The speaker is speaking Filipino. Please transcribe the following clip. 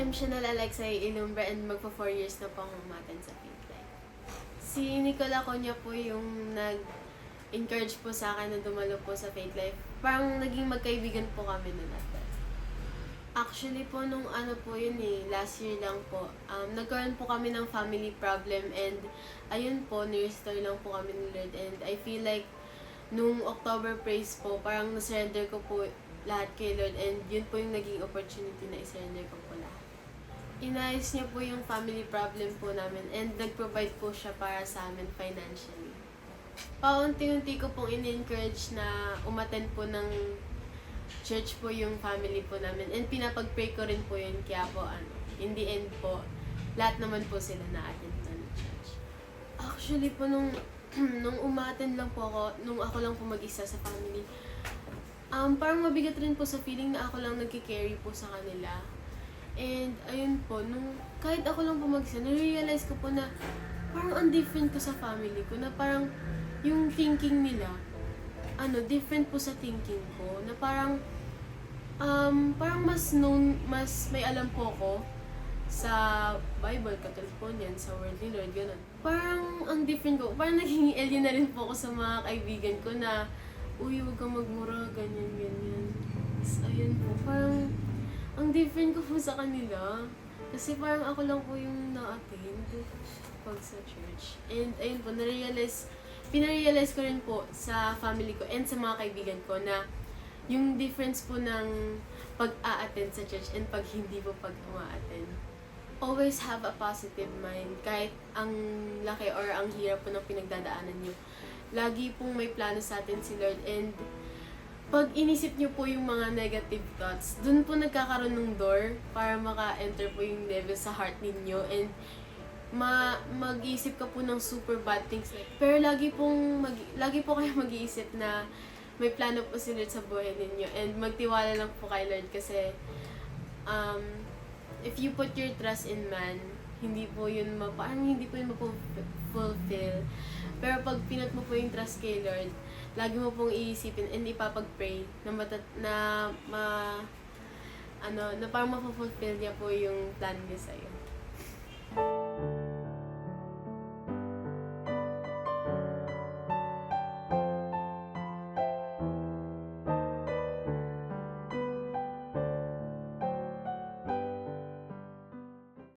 I'm Chanel Alexay Ilumbre and magpa 4 years na po akong umattend sa Faith Life. Si Nicola Conya po yung nag-encourage po sa akin na dumalo po sa Faith Life. Parang naging magkaibigan po kami nun at that. Actually po, nung last year lang po, nagkaroon po kami ng family problem and ayun po, ni-restore lang po kami ni Lord and I feel like nung October praise po, parang na-surrender ko po lahat kay Lord and yun po yung naging opportunity na i-surrender ko po lahat. Inayos niya po yung family problem po namin and nag-provide po siya para sa amin financially. Paunti-unti ko pong in-encourage na umattend po ng church po yung family po namin and pinapag-pray ko rin po yun kaya po in the end po, lahat naman po sila na-attend ng church. Actually po nung umattend lang po ako, nung ako lang po mag-isa sa family, parang mabigat rin po sa feeling na ako lang nagki-carry po sa kanila. And ayun po, kahit ako lang po mag-isa, na-realize ko po na parang ang different ko sa family ko, na parang yung thinking nila, different po sa thinking ko, na parang mas may alam po ako sa Bible, Catholic sa Word ni Lord, gano'n. Parang ang different ko, parang naging alien na rin po ako sa mga kaibigan ko na, uy, huwag kang magmura, ganyan. Tapos, ayun po, parang, ang different ko po sa kanila. Kasi parang ako lang po yung na-attend pag sa church. And, ayun po, pinarealize ko rin po sa family ko and sa mga kaibigan ko na yung difference po ng pag-a-attend sa church and pag hindi po pag-uma-attend. Always have a positive mind. Kahit ang laki or ang hirap po ng pinagdadaanan nyo, lagi pong may plano sa atin si Lord and pag inisip nyo po yung mga negative thoughts, dun po nagkakaroon ng door para maka-enter po yung devil sa heart ninyo and mag-iisip ka po ng super bad things. Pero lagi po kayo mag-iisip na may plano po si Lord sa buhay ninyo and magtiwala lang po kay Lord kasi if you put your trust in man, hindi po yun mapufulfill. Pero pag pinat mo po yung trust kay Lord, lagi mo pong iisipin and ipapag-pray na parang mapufulfill niya po yung plan niya sa'yo.